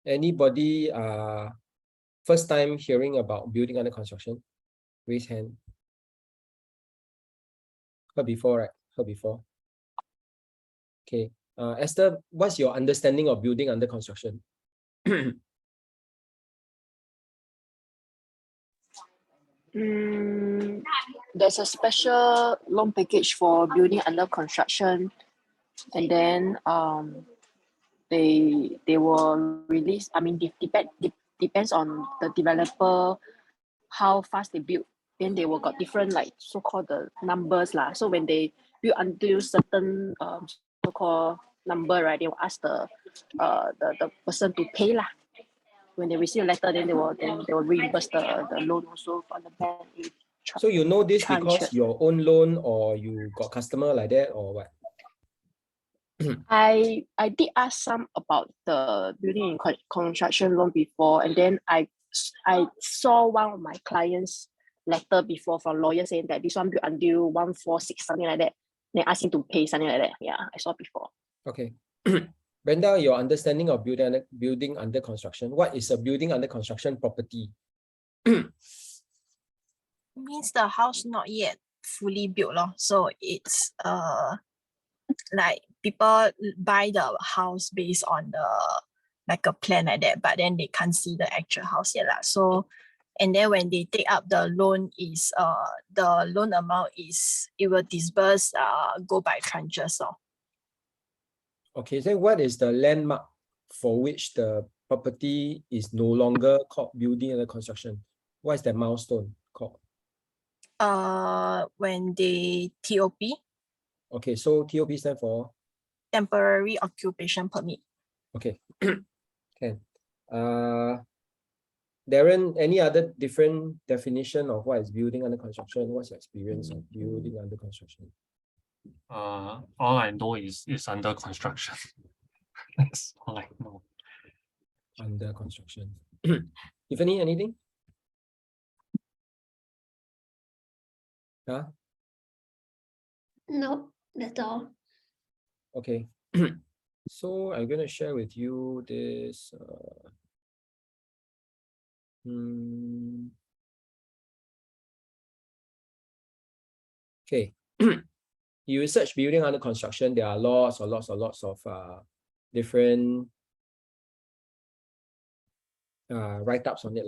Anybody first time hearing about building under construction? Raise hand. Heard before, right? Heard before. Okay. Esther, what's your understanding of building under construction? There's a special loan package for building under construction, and then they will release. I mean, depends on the developer how fast they build. Then they will got different like so-called the numbers lah. So when they build until certain so-called number, right, they will ask the person to pay lah. When they receive a letter, then they will reimburse the loan also from the bank. So you know this because your own loan, or you got customer like that, or what? I did ask some about the building and construction loan before, and then I saw one of my clients' letter before from lawyer saying that this one built until 146 something like that. Then ask him to pay something like that. Yeah, I saw before. Okay. Brenda, your understanding of building under construction. What is a building under construction property? Means the house not yet fully built, so it's like people buy the house based on the like a plan like that, but then they can't see the actual house yet. So and then when they take up the loan, is the loan amount is it will disburse go by tranches. Okay, so what is the landmark for which the property is no longer called building under construction? What is that milestone called? When they TOP. Okay, so TOP stand for temporary occupation permit. Okay. Okay. Darren, any other different definition of what is building under construction? What's your experience of building under construction? All I know is it's under construction. That's all I know. Under construction. Tiffany, anything? Huh? No, that's all. Okay. So I'm going to share with you this. Okay. You research building under construction, there are lots of different write-ups on it.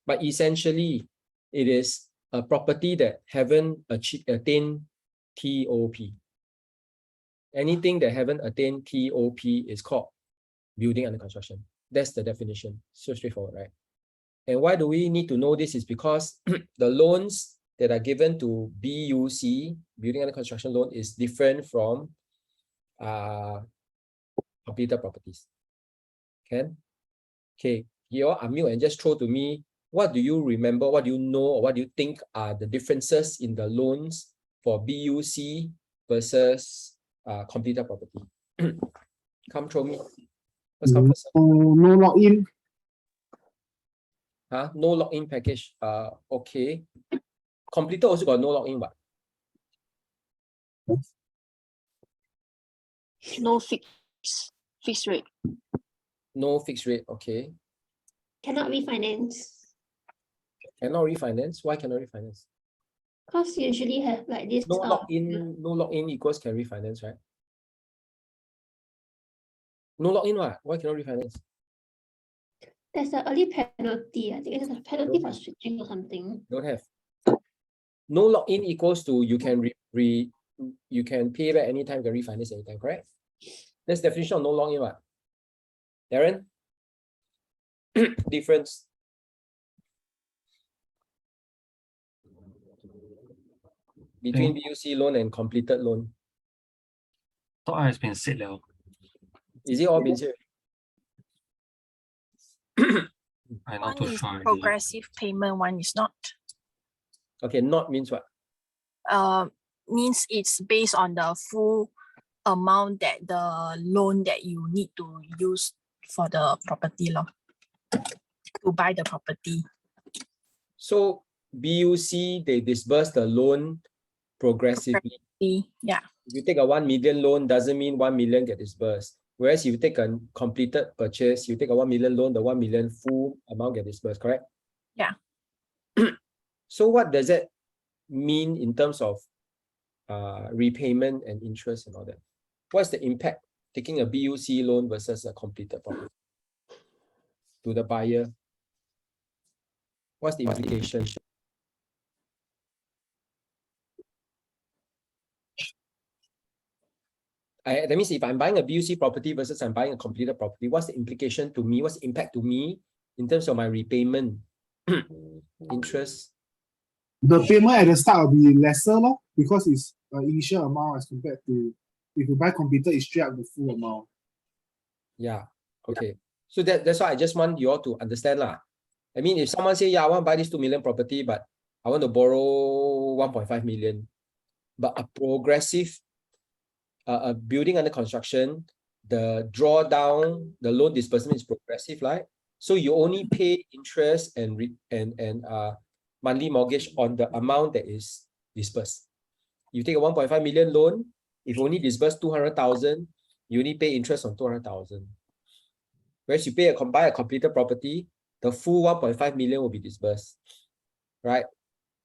But essentially, it is a property that haven't attained TOP. Anything that haven't attained TOP is called building under construction. That's the definition. So straightforward, right? And why do we need to know this is because the loans that are given to BUC, building under construction loan, is different from completed properties. Okay, you all unmute and just throw to me, what do you remember, what do you know, or what do you think are the differences in the loans for BUC versus completed property? Come throw me. Let's come first. No login. No login package. Okay. Completed also got no login, but no fixed rate. No fixed rate. Okay. Cannot refinance. Cannot refinance. Why cannot refinance? Because usually have like this. No login equals can refinance, right? No login, what? Why cannot refinance? There's an early penalty. I think it's a penalty for switching or something. Don't have. No login equals to you can you can pay back anytime, you can refinance anytime, correct? That's definition of no login, what? Darren? Difference. Between BUC loan and completed loan. Thought has been said now. Is it all been said? I'm not One too is sure. progressive payment, one is not. Okay, not means what? Means it's based on the full amount that the loan that you need to use for the property law to buy the property. So BUC, they disburse the loan progressively. Yeah. If you take a 1 million loan, doesn't mean 1 million get disbursed. Whereas if you take a completed purchase, you take a 1 million loan, the 1 million full amount get disbursed, correct? Yeah. So what does that mean in terms of repayment and interest and all that? What's the impact taking a BUC loan versus a completed property to the buyer? What's the implication? That means if I'm buying a BUC property versus I'm buying a completed property, what's the implication to me? What's the impact to me in terms of my repayment, interest? The payment at the start will be lesser, because it's an initial amount as compared to if you buy completed, it's straight up the full amount. Yeah, okay. So that's why I just want you all to understand lah. I mean, if someone say, yeah, I want to buy this 2 million property, but I want to borrow 1.5 million, but a progressive a building under construction, the drawdown, the loan disbursement is progressive, right? So you only pay interest and monthly mortgage on the amount that is disbursed. You take a 1.5 million loan, if you only disburse 200,000, you only pay interest on 200,000. Whereas you buy a completed property, the full 1.5 million will be disbursed, right?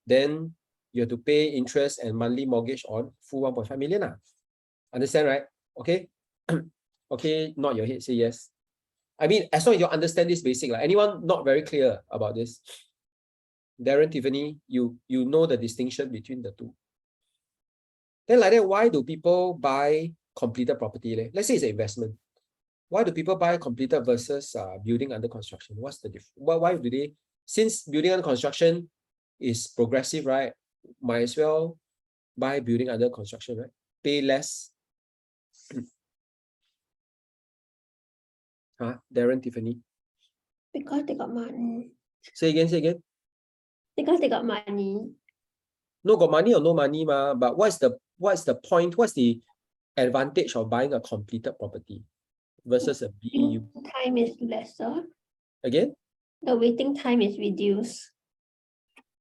Then you have to pay interest and monthly mortgage on full 1.5 million. Understand, right? Okay. Okay, nod your head, say yes. I mean, as long as you understand this basic, like anyone not very clear about this? Darren, Tiffany, you know the distinction between the two. Then like that, why do people buy completed property? Let's say it's an investment. Why do people buy completed versus building under construction? What's the difference? Why do they? Since building under construction is progressive, right? Might as well buy building under construction, right? Pay less. Darren, Tiffany. Because they got money. Say again, say again. Because they got money. No, got money or no money, but what's the point? What's the advantage of buying a completed property versus a BU? Time is lesser. Again? The waiting time is reduced.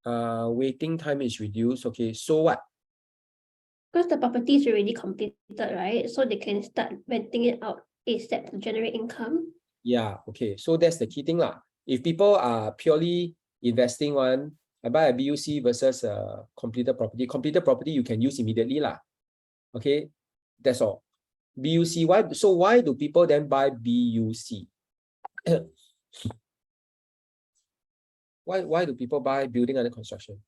Waiting time is reduced. Okay, so what? Because the property is already completed, right? So they can start renting it out ASAP to generate income. Yeah, okay. So that's the key thing lah. If people are purely investing one, I buy a BUC versus a completed property. Completed property you can use immediately lah. Okay, that's all. BUC, why? So why do people then buy BUC? Why do people buy building under construction?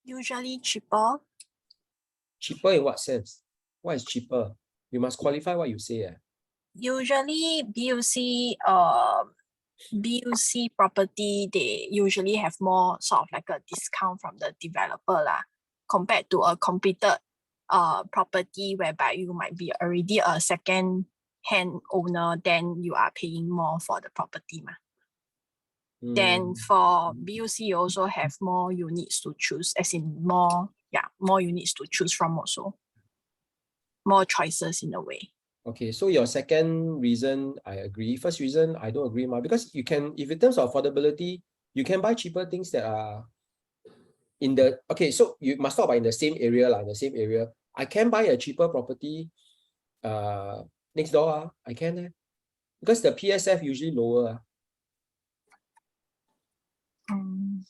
Usually cheaper. Cheaper in what sense? What is cheaper? You must qualify what you say. Usually BUC property, they usually have more sort of like a discount from the developer lah, compared to a completed property whereby you might be already a second hand owner, then you are paying more for the property. Then for BUC, you also have more units to choose, as in more units to choose from also. More choices in a way. Okay, so your second reason, I agree. First reason, I don't agree, because you can, if in terms of affordability, you can buy cheaper things that are in the, okay, so you must talk about in the same area, in the same area. I can buy a cheaper property next door, I can, because the PSF usually lower.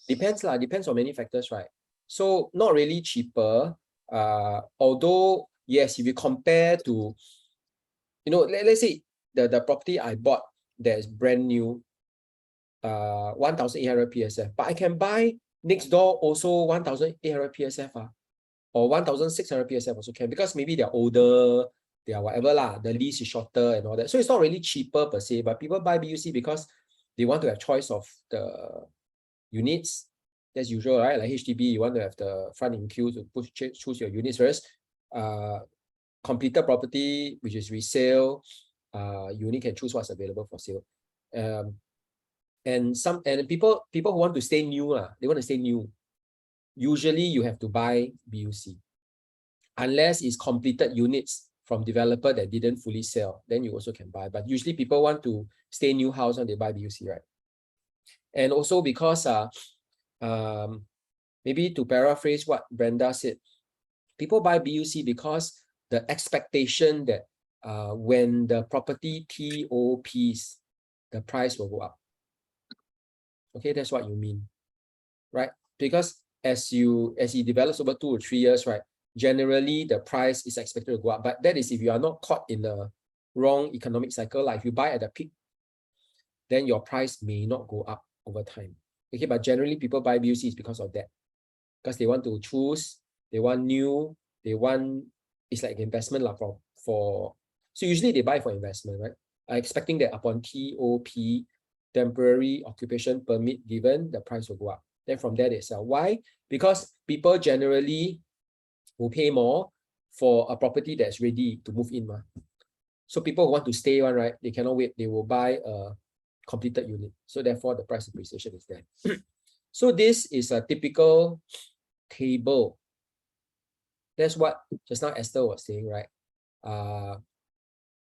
Depends on many factors, right? So not really cheaper, although, yes, if you compare to, let's say the property I bought that is brand new, 1,800 PSF, but I can buy next door also 1,800 PSF, or 1,600 PSF also can, because maybe they're older, they are whatever the lease is shorter and all that. So it's not really cheaper per se, but people buy BUC because they want to have choice of the units. That's usual, right? Like HDB, you want to have the front in queue to choose your units first. Completed property, which is resale, you only can choose what's available for sale. And people who want to stay new, they want to stay new. Usually you have to buy BUC. Unless it's completed units from developer that didn't fully sell, then you also can buy. But usually people want to stay new house and they buy BUC, right? And also because maybe to paraphrase what Brenda said, people buy BUC because the expectation that when the property TOPs, the price will go up. Okay, that's what you mean, right? Because as it develops over 2 or 3 years, right, generally the price is expected to go up. But that is if you are not caught in the wrong economic cycle. Like if you buy at the peak, then your price may not go up over time. Okay, but generally people buy BUCs because of that. Because they want to choose, they want new, they want, it's like investment for so usually they buy for investment, right? Expecting that upon TOP, temporary occupation permit given, the price will go up. Then from there they sell. Why? Because people generally will pay more for a property that's ready to move in. So people who want to stay one, right? They cannot wait. They will buy a completed unit. So therefore the price appreciation is there. So this is a typical table. That's what just now Esther was saying, right?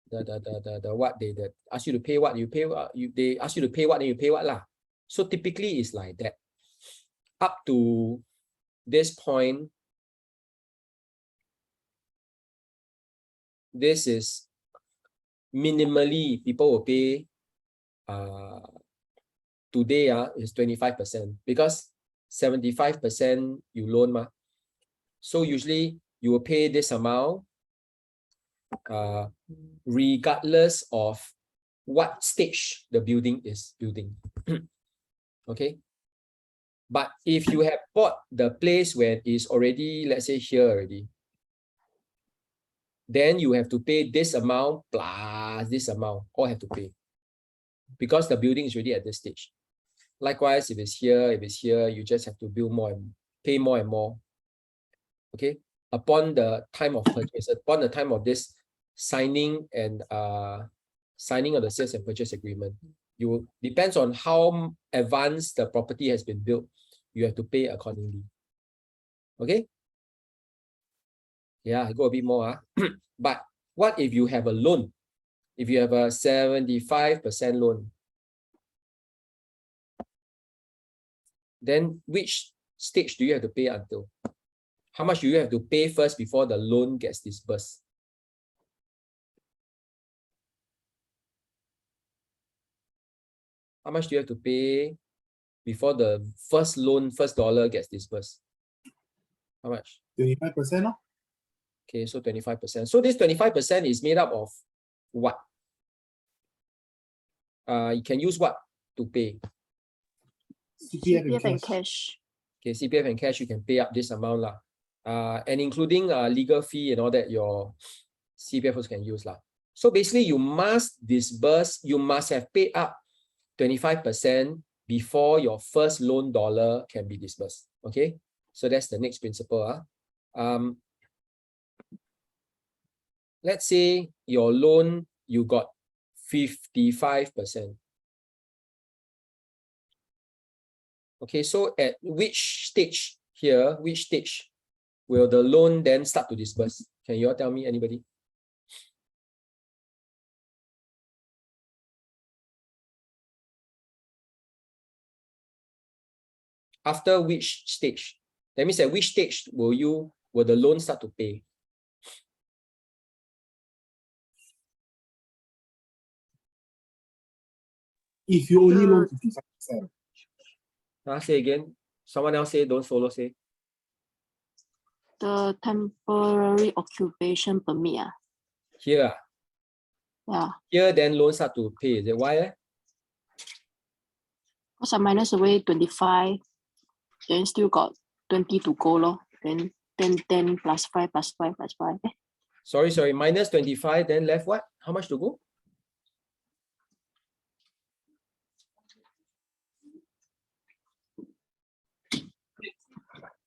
What they ask you to pay what you pay, they ask you to pay what, then you pay what lah. So typically it's like that. Up to this point, this is minimally people will pay today is 25% because 75% you loan . So usually you will pay this amount regardless of what stage the building is building. Okay. But if you have bought the place where it's already, let's say here already, then you have to pay this amount plus this amount, all have to pay. Because the building is already at this stage. Likewise, if it's here, you just have to build more and pay more and more. Okay. Upon the time of purchase, upon the time of this signing and signing of the sales and purchase agreement, you depends on how advanced the property has been built, you have to pay accordingly. Okay. Yeah, I go a bit more. But what if you have a loan? If you have a 75% loan, then which stage do you have to pay until? How much do you have to pay first before the loan gets disbursed? How much do you have to pay before the first loan, first dollar gets disbursed? How much? 25%. Okay, so 25%. So this 25% is made up of what? You can use what to pay? CPF and cash. Okay, CPF and cash, you can pay up this amount lah. And including legal fee and all that, your CPF also can use lah. So basically, you must disburse, you must have paid up 25% before your first loan dollar can be disbursed. Okay, so that's the next principle. Let's say your loan, you got 55%. Okay, so at which stage here, which stage will the loan then start to disburse? Can you all tell me, anybody? After which stage? That means at which stage will the loan start to pay? If you only loan 55%. Say again. Someone else say, don't solo say. The temporary occupation permit. Here. Yeah. Here then loan start to pay. Is it why? Because I minus away 25, then still got 20 to go lor. Then 10 plus 5 plus 5 plus 5. Sorry. Minus 25, then left what? How much to go?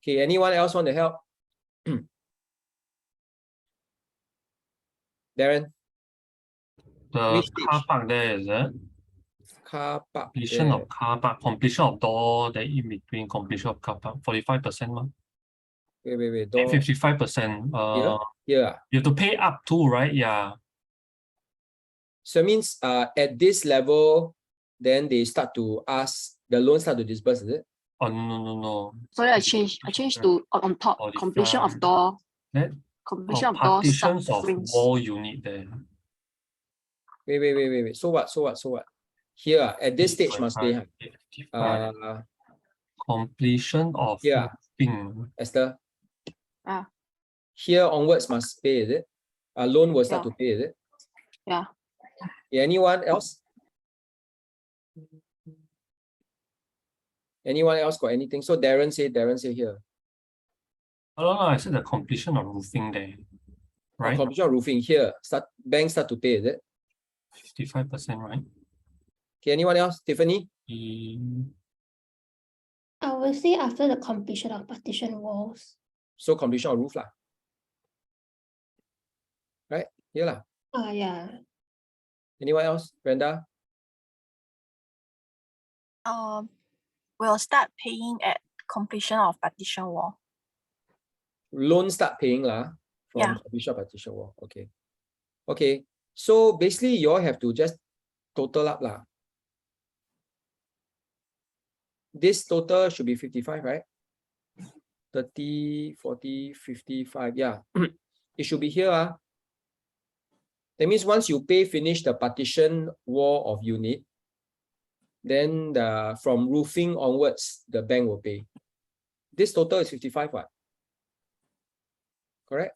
Okay, anyone else want to help? Darren? The Which car stage? park there, is it? Car park. Completion there. of car park, completion of door, then in between completion of car park, 45%. Wait. Door. 55%. Here. You have to pay up to, right? Yeah. So it means at this level, then they start to ask, the loan start to disburse, is it? Oh, no. Sorry, I changed to on top, completion of door, That completion of door partitions of sub-frames. wall unit there. Wait. So what? Here, at this stage must pay. 55. Completion of Yeah. roofing. Esther, Ah, here onwards must pay, is it? Loan will start Yeah. to pay, is it? yeah. Anyone else? Anyone else got anything? So Darren say here. Oh, no, I said the completion of roofing there. Right? Completion of roofing here. Bank start to pay, is it? 55%, right? Okay, anyone else? Tiffany? I will say after the completion of partition walls. So completion of roof lah. Right? Here lah. Yeah. Anyone else? Brenda? We'll start paying at completion of partition wall. Loan start paying lah from Yeah. completion of partition wall. Okay. Okay. So basically you all have to just total up lah. This total should be 55, right? 30, 40, 55. Yeah. It should be here. That means once you pay finish the partition wall of unit, then from roofing onwards, the bank will pay. This total is 55, what? Correct?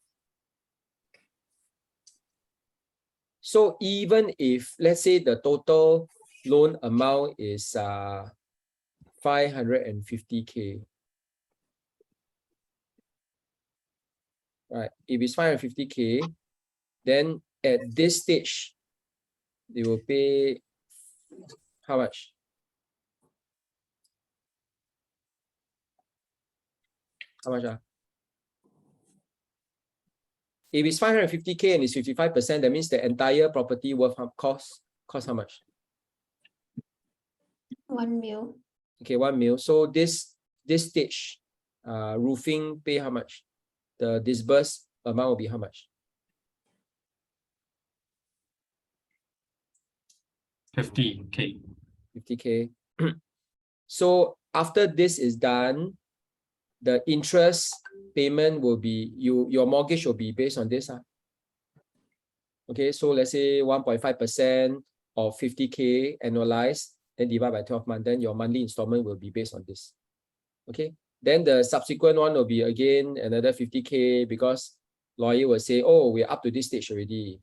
So even if, let's say the total loan amount is 550K. Right, if it's 550K, then at this stage, they will pay how much? How much? If it's 550K and it's 55%, that means the entire property worth cost how much? 1 mil. Okay, 1 mil. So this stage, roofing pay how much? The disbursed amount will be how much? 50K. 50K. So after this is done, the interest payment will be your mortgage will be based on this. Okay, so let's say 1.5% of 50K annualized, then divide by 12 months, then your monthly installment will be based on this. Okay, then the subsequent one will be again another 50K because lawyer will say, oh, we're up to this stage already.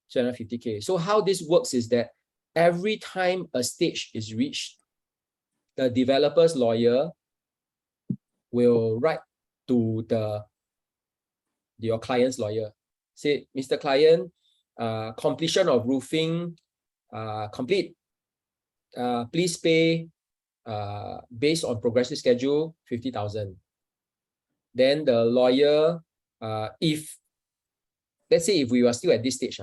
So another 50K. So how this works is that every time a stage is reached, the developer's lawyer will write to your client's lawyer. Say, Mr. Client, completion of roofing complete. Please pay based on progressive schedule 50,000. Then the lawyer, let's say if we were still at this stage,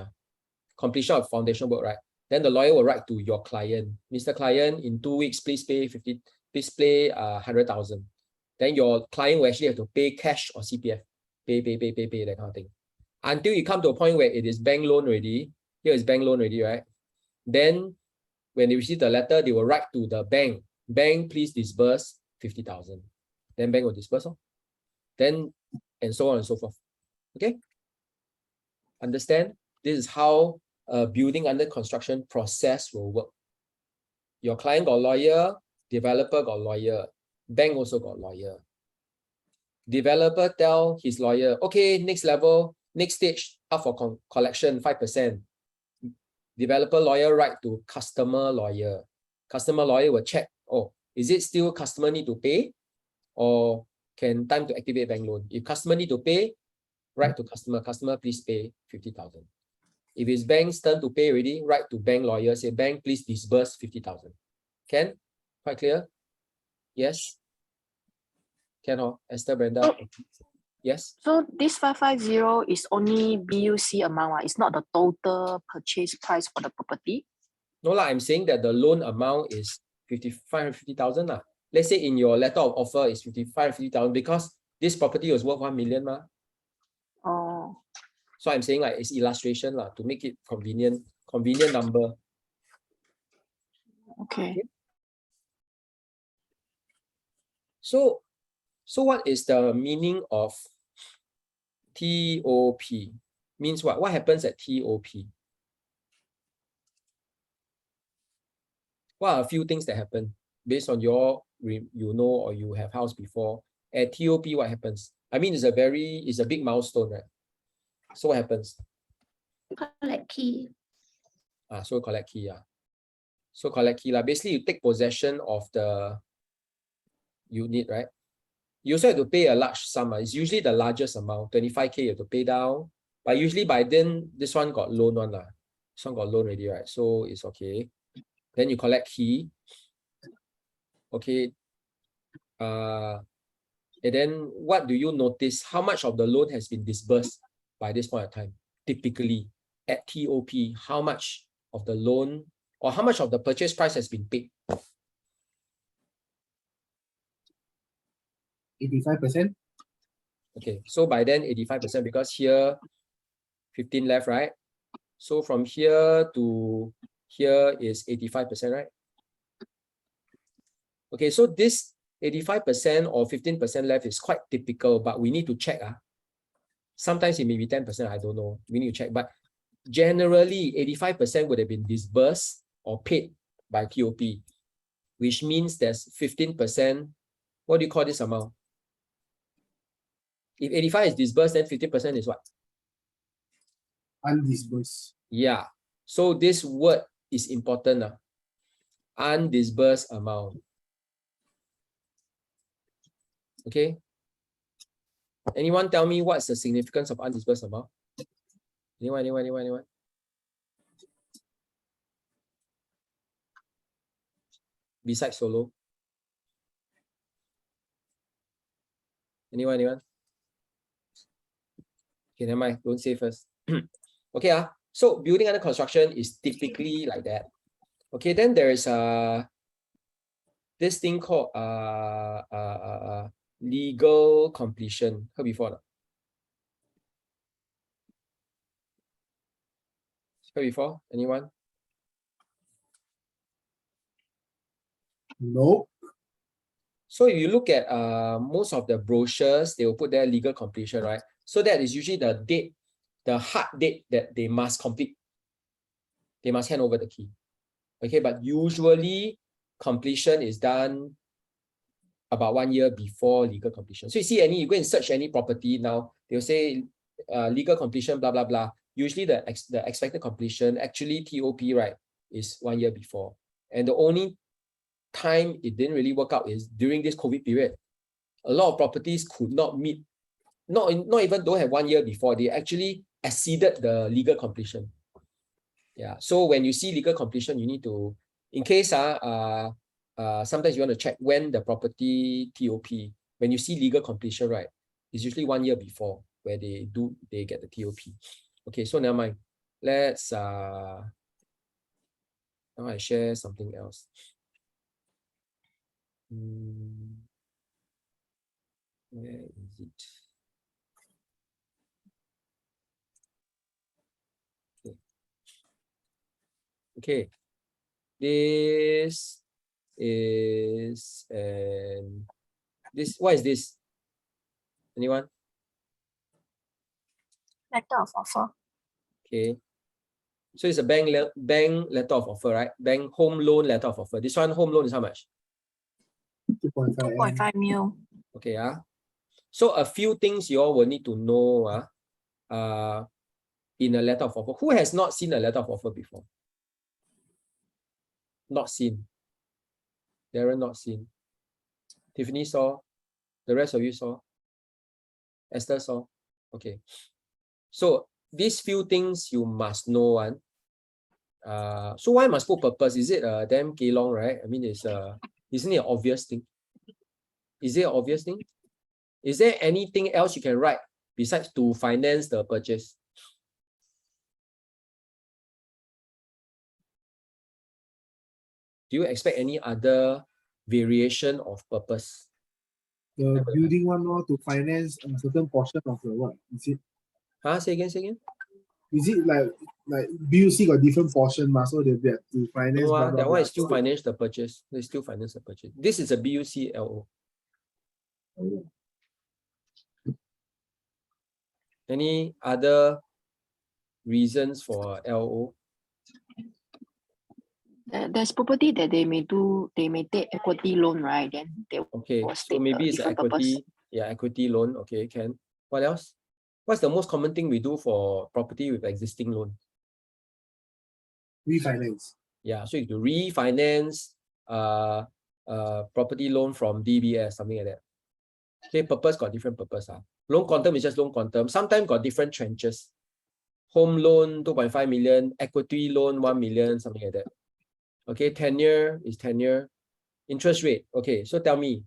completion of foundation work, right? Then the lawyer will write to your client, Mr. Client, in 2 weeks, please pay 100,000. Then your client will actually have to pay cash or CPF, pay, that kind of thing. Until you come to a point where it is bank loan already, here is bank loan already, right? Then when they receive the letter, they will write to the bank, bank, please disburse 50,000. Then bank will disburse. Then, and so on and so forth. Okay? Understand? This is how a building under construction process will work. Your client got lawyer, developer got lawyer, bank also got lawyer. Developer tell his lawyer, okay, next level, next stage, up for collection, 5%. Developer lawyer write to customer lawyer. Customer lawyer will check, oh, is it still customer need to pay? Or can time to activate bank loan? If customer need to pay, write to customer, please pay 50,000. If it's bank's turn to pay already, write to bank lawyer, say, bank, please disburse 50,000. Can? Quite clear? Yes? Can, Esther, Brenda? Yes? So this 550 is only BUC amount, it's not the total purchase price for the property? No, I'm saying that the loan amount is 550,000. Let's say in your letter of offer is 50,000 because this property was worth 1 million. Oh, So I'm saying like it's illustration to make it convenient number. okay. So what is the meaning of TOP? Means what? What happens at TOP? What are a few things that happen based on your, you know, or you have house before? At TOP, what happens? I mean, it's a big milestone, right? So what happens? Collect key. So collect key. So collect key. Basically, you take possession of the unit, right? You also have to pay a large sum. It's usually the largest amount, 25K you have to pay down. But usually by then, this one got loan one. This one got loan already, right? So it's okay. Then you collect key. Okay. And then what do you notice? How much of the loan has been disbursed by this point of time? Typically, at TOP, how much of the loan or how much of the purchase price has been paid? 85%. Okay, so by then 85% because here 15 left, right? So from here to here is 85%, right? Okay, so this 85% or 15% left is quite typical, but we need to check. Sometimes it may be 10%, I don't know. We need to check. But generally, 85% would have been disbursed or paid by TOP, which means there's 15%. What do you call this amount? If 85 is disbursed, then 15% is what? Undisbursed. Yeah. So this word is important. Undisbursed amount. Okay. Anyone tell me what's the significance of undisbursed amount? Anyone? Besides solo? Anyone? Okay, never mind. Don't say first. Okay. So building under construction is typically like that. Okay, then there is this thing called legal completion. Heard before? No? Heard before? Anyone? No. So if you look at most of the brochures, they will put their legal completion, right? So that is usually the date, the hard date that they must complete. They must hand over the key. Okay, but usually completion is done about 1 year before legal completion. So you go and search any property now, they'll say legal completion, blah, blah, blah. Usually the expected completion, actually TOP, right, is 1 year before. And the only time it didn't really work out is during this COVID period. A lot of properties could not meet, not even don't have 1 year before, they actually exceeded the legal completion. Yeah, so when you see legal completion, you need to, in case sometimes you want to check when the property TOP, when you see legal completion, right, it's usually 1 year before where they get the TOP. Okay, so never mind. Let's now I share something else. Where is it? Okay. This is what is this? Anyone? Letter of offer. Okay. So it's a bank letter of offer, right? Bank home loan letter of offer. This one home loan is how much? 2.5 2.5 mil. Okay. So a few things you all will need to know in a letter of offer. Who has not seen a letter of offer before? Not seen. Darren not seen. Tiffany saw. The rest of you saw. Esther saw. Okay. So these few things you must know one. So why must put purpose? Is it damn kelong, right? I mean, isn't it an obvious thing? Is it an obvious thing? Is there anything else you can write besides to finance the purchase? Do you expect any other variation of purpose? The building one more to finance a certain portion of the what? Is it? Say again. Is it like BUC got different portion, so they have to finance? No, blah, blah, that one blah. is still finance the purchase. They still finance the purchase. This is a BUC LO. Any other reasons for LO? There's property that they may take equity loan, right? Then they Okay, will so state maybe the it's an different purpose. equity, yeah, equity loan. Okay, can. What else? What's the most common thing we do for property with existing loan? Refinance. Yeah, so you do refinance property loan from DBS, something like that. Okay, purpose got different purpose. Loan quantum is just loan quantum. Sometimes got different tranches. Home loan 2.5 million, equity loan 1 million, something like that. Okay, tenure is tenure. Interest rate. Okay, so tell me,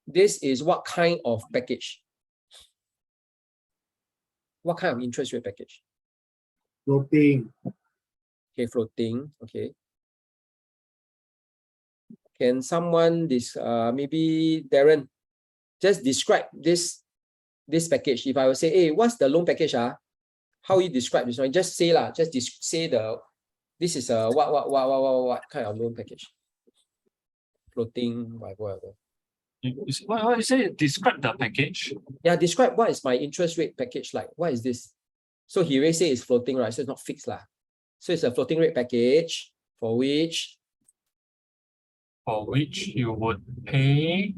this is what kind of package? What kind of interest rate package? Floating. Okay, floating. Okay. Can someone maybe Darren just describe this package? If I will say, hey, what's the loan package? How you describe this one? Just say lah. Just say this is a what kind of loan package? Floating, whatever. What you say? Describe the package. Yeah, describe what is my interest rate package like. What is this? So he already say it's floating, right? So it's not fixed lah. So it's a floating rate package for which You would pay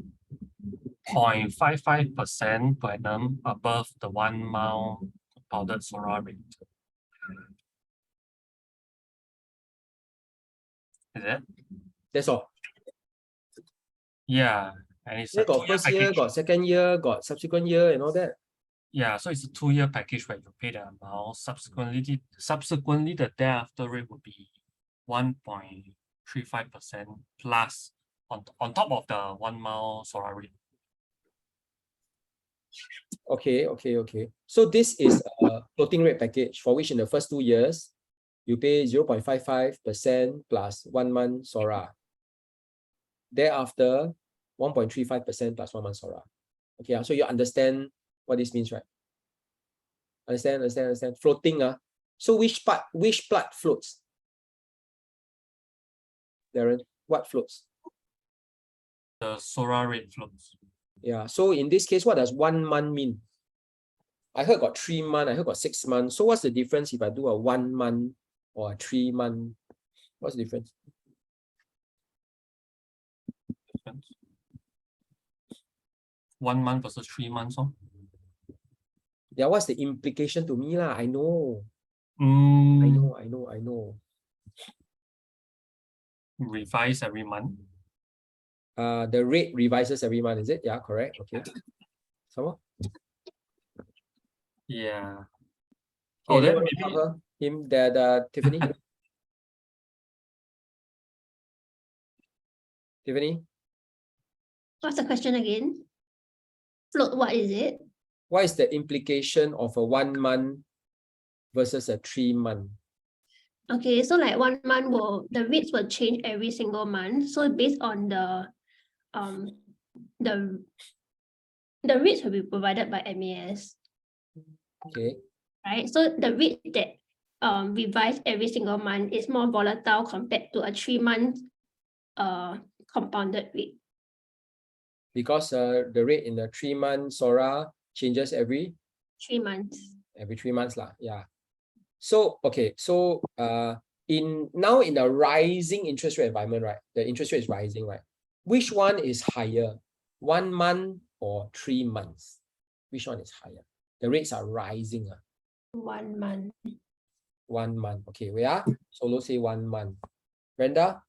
0.55% per annum above the 1 mile compounded SORA rate. Is it? that's all. Yeah. And it's There a got 2-year first year, package. got second year, got subsequent year and all that. Yeah, so it's a 2-year package where you pay the amount. Subsequently, the thereafter rate would be 1.35% plus on top of the 1 mile SORA rate. Okay. So this is a floating rate package for which in the first 2 years, you pay 0.55% plus 1 month SORA. Thereafter, 1.35% plus 1 month SORA. Okay, so you understand what this means, right? Understand. Floating. So which part floats? Darren, what floats? The SORA rate floats. Yeah, so in this case, what does 1 month mean? I heard got 3 months, I heard got 6 months. So what's the difference if I do a 1 month or a 3 month? What's the difference? 1 month versus 3 months. Yeah, what's the implication to me lah? I know. Revise every month. The rate revises every month, is it? Yeah, correct. Okay. Someone? Yeah. Okay, Then anyone maybe cover him, the Tiffany? Tiffany, What's the question again? Float, what is it? what is the implication of a 1 month versus a 3 month? Okay, so like 1 month the rates will change every single month. So based on the rates will be provided by MAS, Okay. right? So the rate that revised every single month is more volatile compared to a 3 month compounded rate. Because the rate in the 3 month SORA changes every 3 months. 3 months lah. Yeah. So okay, so in a rising interest rate environment, right? The interest rate is rising, right? Which one is higher? 1 month or 3 months? Which one is higher? The rates are rising. 1 month. 1 month. Okay, we are. So let's say 1 month. Brenda?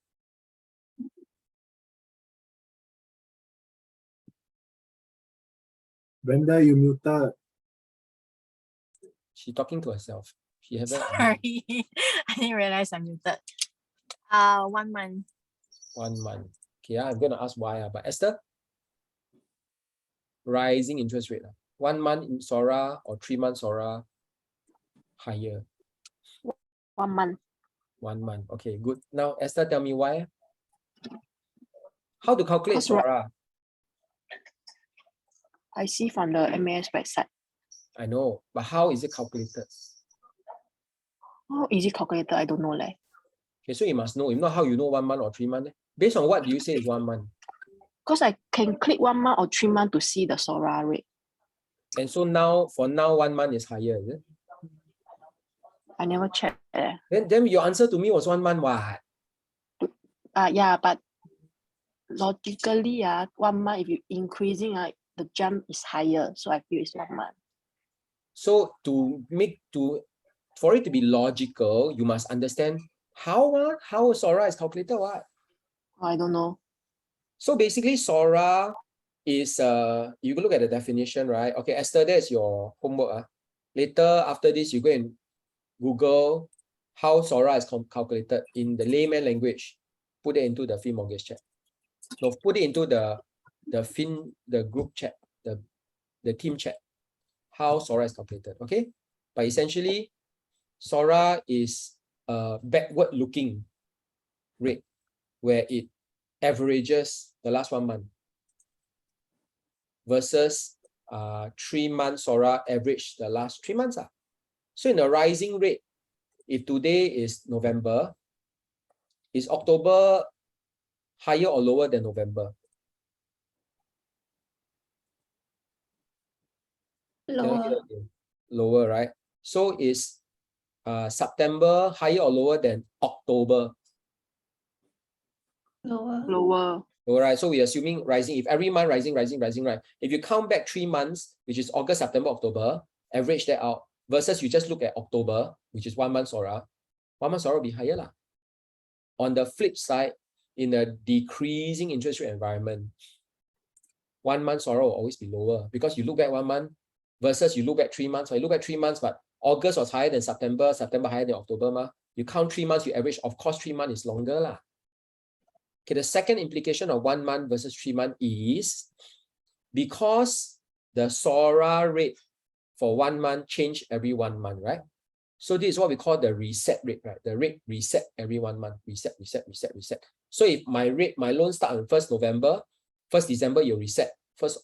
Brenda, you muted. She's talking to herself. She haven't. Sorry, I didn't realize I'm muted. 1 month. 1 month. Okay, I'm gonna ask why. But Esther? Rising interest rate. 1 month in SORA or 3 months SORA higher? 1 month. 1 month. Okay, good. Now, Esther, tell me why. How to calculate Because, right, SORA? I see from the MAS website. I know, but how is it calculated? How is it calculated? I don't know. Okay, so you must know. If not, how you know 1 month or 3 months? Based on what do you say is 1 month? Because I can click 1 month or 3 months to see the SORA rate. And so now, for now, 1 month is higher, is it? I never checked. Then your answer to me was 1 month. What? Yeah, but logically, 1 month, if you increasing, the jump is higher. So I feel it's 1 month. So for it to be logical, you must understand how SORA is calculated. What? I don't know. So basically, SORA is you look at the definition, right? Okay, Esther, that's your homework. Later, after this, you go and Google how SORA is calculated in the layman language. Put it into the Fin Mortgage chat. No, put it into the group chat, the team chat. How SORA is calculated, okay? But essentially, SORA is a backward-looking rate where it averages the last 1 month versus 3 months SORA average the last 3 months. So in a rising rate, if today is November, is October higher or lower than November? Lower. Lower, right? So is September higher or lower than October? Lower. Lower. All right, so we're assuming rising. If every month rising, right? If you count back 3 months, which is August, September, October, average that out, versus you just look at October, which is 1 month SORA, 1 month SORA will be higher lah. On the flip side, in a decreasing interest rate environment, 1 month SORA will always be lower because you look back 1 month versus you look back 3 months. So you look at 3 months, but August was higher than September, September higher than October. You count 3 months, you average, of course, 3 months is longer lah. Okay, the second implication of 1 month versus 3 months is because the SORA rate for 1 month change every 1 month, right? So this is what we call the reset rate, right? The rate reset every 1 month, reset. So if my loan start on 1st November, 1st December, you reset. 1st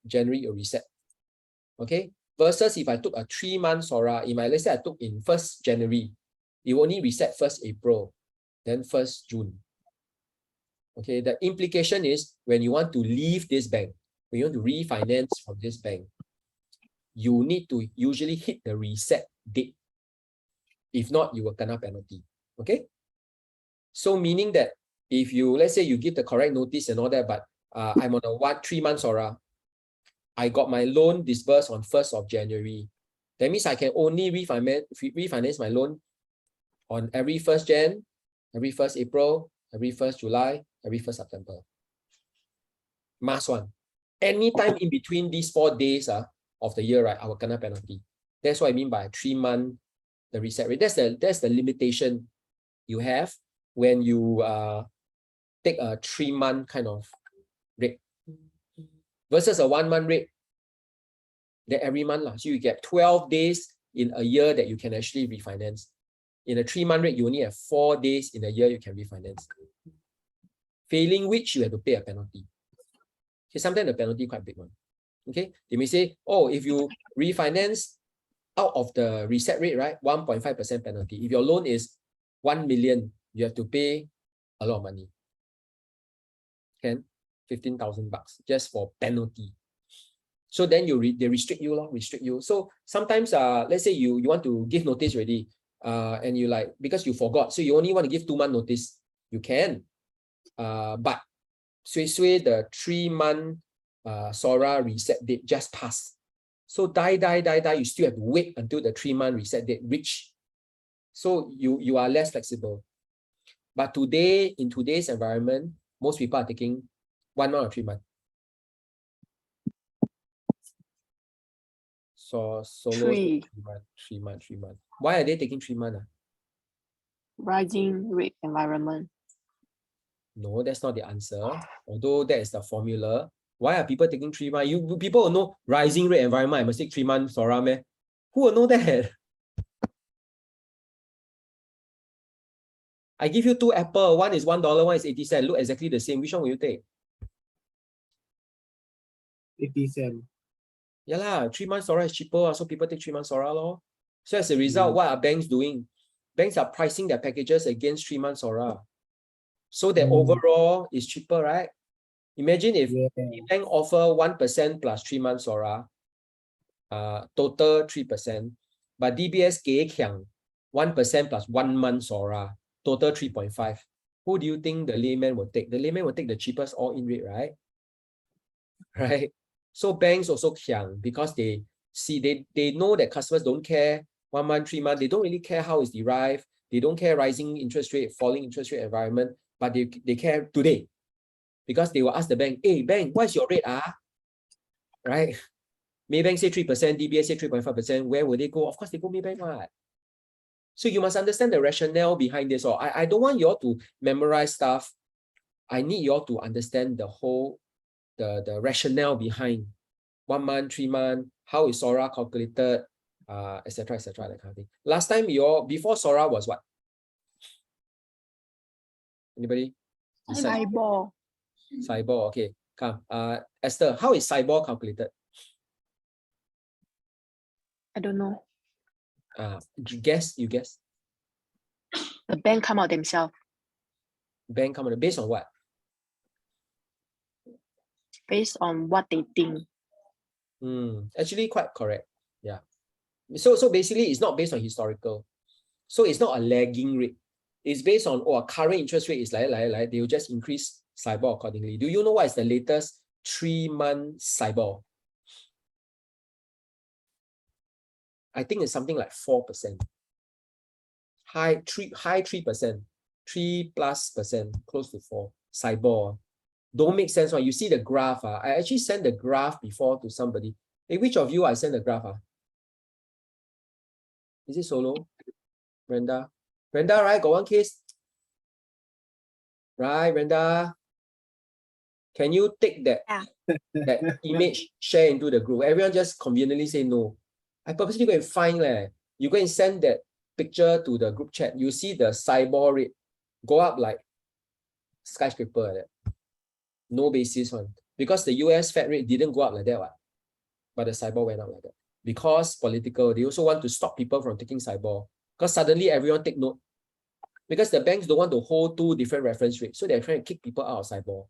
January, you reset. Okay? Versus if I took a 3 month SORA, let's say I took in 1st January, you only reset 1st April, then 1st June. Okay, the implication is when you want to leave this bank, when you want to refinance from this bank, you need to usually hit the reset date. If not, you will kena penalty. Okay? So meaning that if you, let's say you give the correct notice and all that, but I'm on a 3 month SORA, I got my loan disbursed on 1st of January. That means I can only refinance my loan on every 1st Jan, every 1st April, every 1st July, every 1st September. Must one. Anytime in between these 4 days of the year, right, I will kena penalty. That's what I mean by 3 month, the reset rate. That's the limitation you have when you take a 3 month kind of rate versus a 1 month rate that every month. So you get 12 days in a year that you can actually refinance. In a 3 month rate, you only have 4 days in a year you can refinance. Failing which you have to pay a penalty. Okay, sometimes the penalty quite big one. Okay, they may say, oh, if you refinance out of the reset rate, right, 1.5% penalty. If your loan is 1 million, you have to pay a lot of money. 15,000 bucks just for penalty. So then they restrict you. So sometimes, let's say you want to give notice already, and you like, because you forgot, so you only want to give 2 month notice, you can. But the 3 month SORA reset date just passed. So you still have to wait until the 3 month reset date reach. So you are less flexible. But today, in today's environment, most people are taking 1 month or 3 months. So solo 3 months. Why are they taking 3 months? Rising rate environment. No, that's not the answer. Although that is the formula. Why are people taking 3 months? People will know rising rate environment, I must take 3 months SORA meh? Who will know that? I give you 2 apples. One is $1, one is 80 cents. Look exactly the same. Which one will you take? 80 cents. Yeah lah, 3 months SORA is cheaper, so people take 3 months SORA lor. So as a result, what are banks doing? Banks are pricing their packages against 3 months SORA. So that overall is cheaper, right? Imagine if Yeah. the bank offer 1% plus 3 months SORA, total 3%, but DBS 给强 1% plus 1 month SORA, total 3.5. Who do you think the layman will take? The layman will take the cheapest all-in rate, right? Right? So banks also kiang because they see they know that customers don't care 1 month, 3 months, they don't really care how it's derived, they don't care rising interest rate, falling interest rate environment, but they care today. Because they will ask the bank, hey bank, what's your rate? Right? Maybank say 3%, DBS say 3.5%, where will they go? Of course they go Maybank, right? So you must understand the rationale behind this. Or I don't want you all to memorize stuff. I need you all to understand the whole the rationale behind 1 month, 3 months, how is SORA calculated, etc., that kind of thing. Last time before SORA was what? Anybody? Eyeball. SIBOR, okay. Come. Esther, how is SIBOR calculated? I don't know. You guess. The bank come out themselves Bank come based on what? based on what they think. Actually quite correct. Yeah. So basically it's not based on historical. So it's not a lagging rate. It's based on current interest rate is like they will just increase SIBOR accordingly. Do you know what is the latest 3-month SIBOR? I think it's something like 4%. High 3%, 3+%, close to 4. SIBOR. Don't make sense. You see the graph. I actually sent the graph before to somebody. Hey, which of you I sent the graph? Is it Solo? Brenda? Brenda, right? Got one case? Right, Brenda? Can you take that, that image, share into the group? Everyone just conveniently say no. I purposely go and find. You go and send that picture to the group chat. You see the SIBOR rate go up like skyscraper like that. No basis one. Because the US Fed rate didn't go up like that, but the SIBOR went up like that. Because political, they also want to stop people from taking SIBOR. Because suddenly everyone take note. Because the banks don't want to hold 2 different reference rates. So they're trying to kick people out of SIBOR.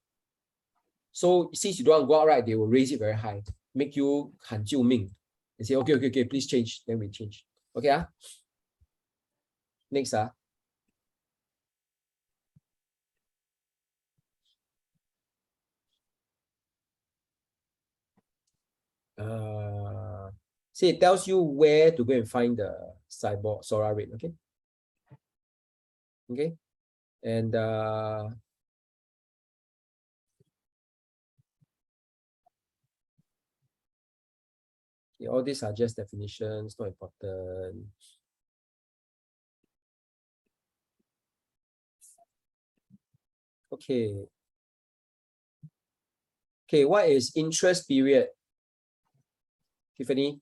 So since you don't want to go out, right, they will raise it very high. Make you 喊救命. They say, okay, please change. Then we change. Okay, Next, See, it tells you where to go and find the SIBOR SORA rate, okay? Okay, and yeah, all these are just definitions, not important. Okay. Okay, what is interest period? Tiffany?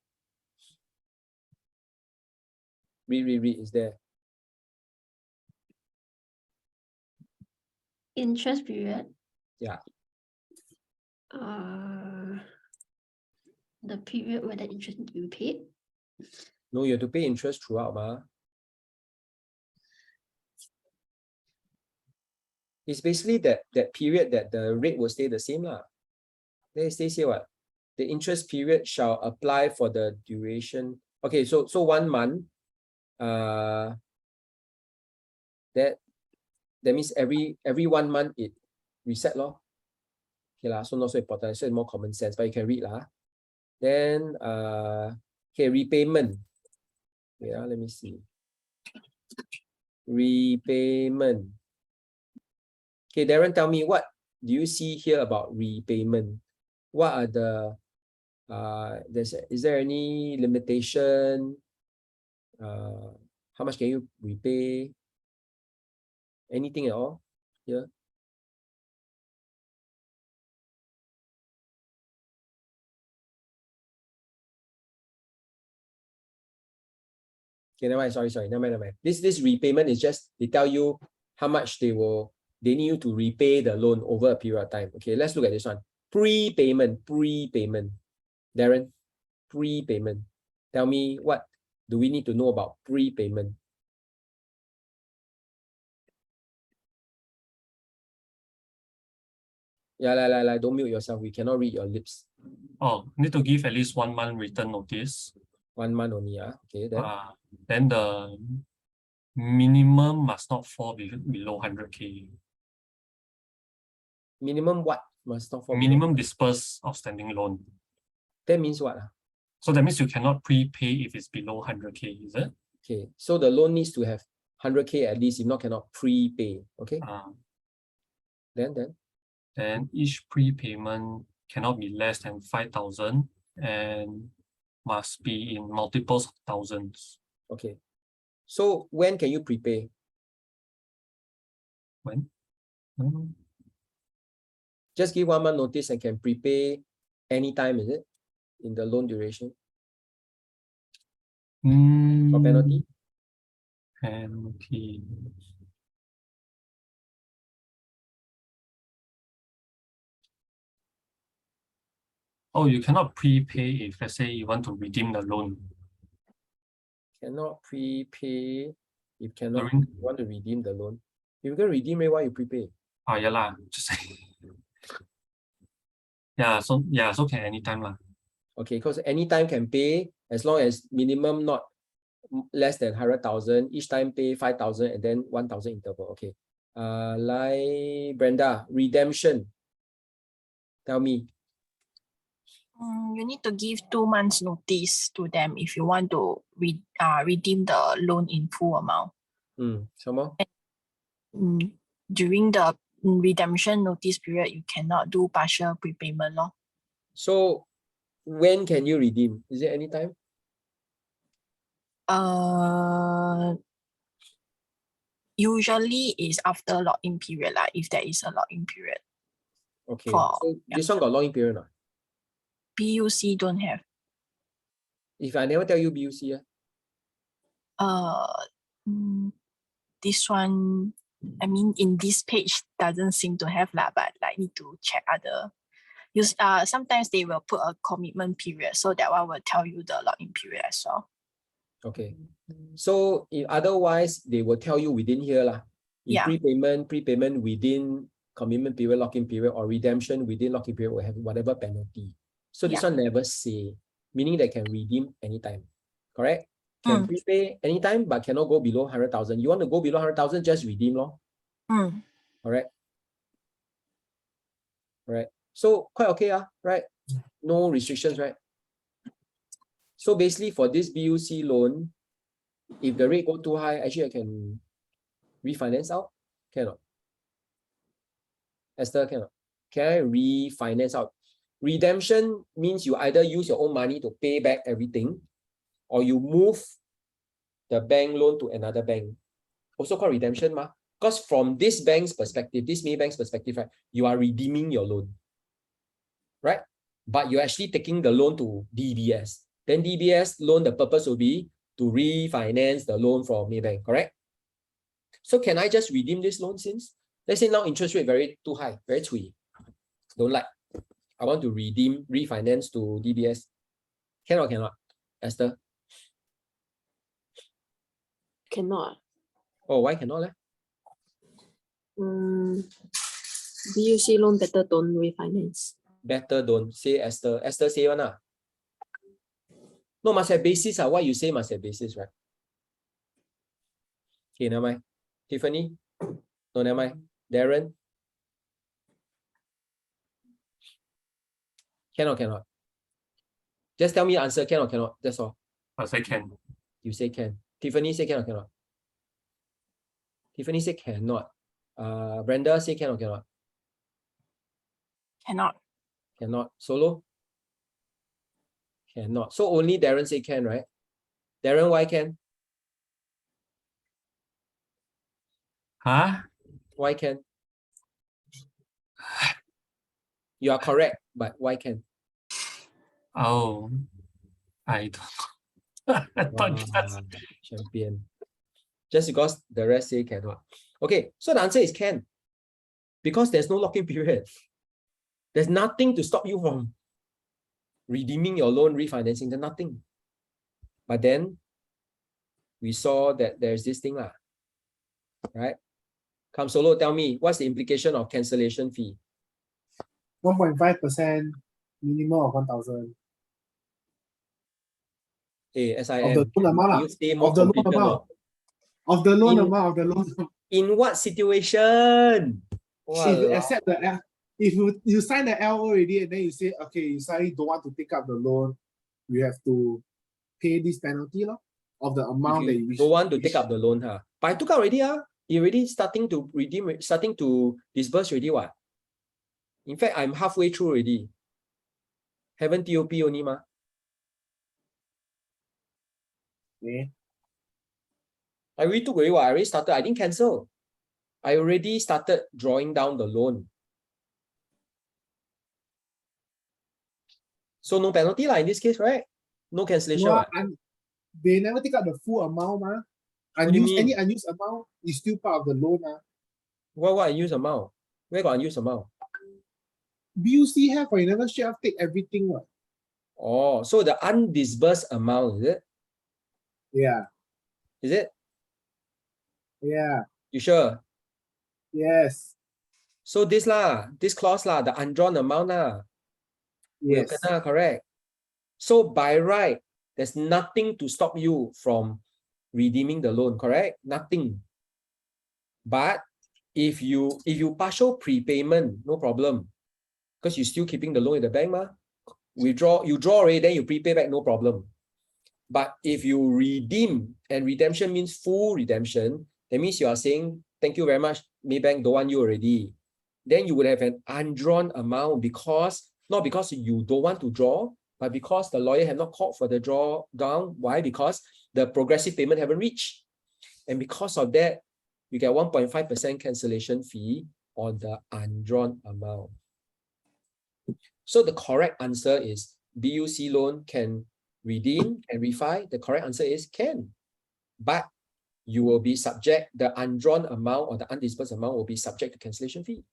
Read, is there? Interest period. Yeah. The period where the interest need to be paid. No, you have to pay interest throughout, It's basically that period that the rate will stay the same, Then it stays here what? The interest period shall apply for the duration. Okay, so 1 month. That means every 1 month it reset lor. Okay so not so important. So it's more common sense, but you can read Then okay, repayment. Yeah, let me see. Repayment. Okay, Darren, tell me, what do you see here about repayment? What are the is there any limitation? How much can you repay? Anything at all here? Okay, never mind. Sorry. Never mind. This repayment is just they tell you how much they need you to repay the loan over a period of time. Okay, let's look at this one. Prepayment. Darren, prepayment. Tell me, what do we need to know about prepayment? Yeah, don't mute yourself. We cannot read your lips. Oh, need to give at least 1 month return notice. 1 month only. Okay, then Then the minimum must not fall below 100K. minimum what must not fall below? Minimum dispersed outstanding loan. That means what? So that means you cannot prepay if it's below 100K, is it? Okay, so the loan needs to have 100K at least, if not cannot prepay. Okay, then Then each prepayment cannot be less than 5,000 and must be in multiples of thousands. okay. So when can you prepay? When? Just give 1 month notice and can prepay anytime, is it? In the loan duration or penalty? Penalty. Oh, you cannot prepay if, let's say, you want to redeem the loan. Cannot prepay if cannot During- want to redeem the loan. If you can redeem it, why you prepay? Yeah lah, just say. So can anytime lah. Okay, because anytime can pay as long as minimum not less than 100,000, each time pay 5,000 and then 1,000 interval. Okay. Like Brenda, redemption. Tell me. You need to give 2 months notice to them if you want to redeem the loan in full amount. Some more? During the redemption notice period, you cannot do partial prepayment law. So when can you redeem? Is it anytime? Usually is after lock-in period, like if there is a lock-in period. Okay. For- So this one got long period or not? PUC don't have. If I never tell you BUC, This one, I mean, in this page doesn't seem to have lah, but like need to check other. Sometimes they will put a commitment period, so that one will tell you the lock-in period as well. okay. So if otherwise they will tell you within here lah. If Yeah. prepayment within commitment period, lock-in period, or redemption within lock-in period will have whatever penalty. So this one never say, meaning they can redeem anytime. Correct? Can prepay anytime but cannot go below 100,000. You want to go below 100,000, just redeem lor. Alright. Right. So quite okay, right? No restrictions, right? So basically for this BUC loan, if the rate go too high, actually I can refinance out. Cannot. Esther, cannot. Can I refinance out? Redemption means you either use your own money to pay back everything, or you move the bank loan to another bank. Also called redemption, ma. Because from this bank's perspective, this Maybank's perspective, right, you are redeeming your loan, right? But you're actually taking the loan to DBS. Then DBS loan, the purpose will be to refinance the loan from Maybank, correct? So can I just redeem this loan since? Let's say now interest rate very too high, very cui. Don't like. I want to refinance to DBS. Can or cannot? Esther? Cannot. Oh, why cannot? BUC loan better don't refinance. Better don't. Say Esther. Esther say one. No, must have basis. What you say must have basis, right? Okay, never mind. Tiffany? No, never mind. Darren? Can or cannot? Just tell me the answer, can or cannot. That's all. I say can. You say can. Tiffany say can or cannot? Tiffany say cannot. Brenda say can or cannot? Cannot. Cannot. Solo? Cannot. So only Darren say can, right? Darren, why can? Huh? Why can? You are correct, but why can? Oh, I don't know. I thought that's Champion. Just because the rest say cannot. Okay, so the answer is can. Because there's no lock-in period. There's nothing to stop you from redeeming your loan, refinancing, there's nothing. But then we saw that there's this thing lah. Right? Come Solo, tell me, what's the implication of cancellation fee? 1.5% minimum of 1,000 Hey, of SIM, the loan amount. can lah. you stay more Of the loan completed amount. or- Of the loan In- amount. Of the loan amount. In what situation? If you Walao. accept the L, if you sign the LO already and then you say, okay, you suddenly don't want to take up the loan, you have to pay this penalty lah, of the If amount that you you don't want to wish. take up the loan, huh? But I took out already, you already starting to redeem, starting to disburse already, what? In fact, I'm halfway through already. Haven't TOP only, ma. Okay. I already took already, what? I already started. I didn't cancel. I already started drawing down the loan. So no penalty lah in this case, right? No cancellation. No, what? they never take out the full amount, ma. What do you Unused, mean? any unused amount is still part of the loan. What unused amount? Where got unused amount? BUC have, or you never straight up take everything. What? Oh, so the undisbursed amount, is it? Yeah, Is it? yeah, You sure? yes, So this clause lah, the undrawn amount lah, will yes. kena, correct? So by right, there's nothing to stop you from redeeming the loan, correct? Nothing. But if you partial prepayment, no problem. Because you're still keeping the loan in the bank, ma. You draw already, then you prepay back, no problem. But if you redeem, and redemption means full redemption, that means you are saying, thank you very much, Maybank don't want you already. Then you would have an undrawn amount not because you don't want to draw, but because the lawyer have not called for the drawdown. Why? Because the progressive payment haven't reached. And because of that, you get 1.5% cancellation fee on the undrawn amount. So the correct answer is BUC loan can redeem and refi. The correct answer is can. But you will be subject, the undrawn amount or the undisbursed amount will be subject to cancellation fee.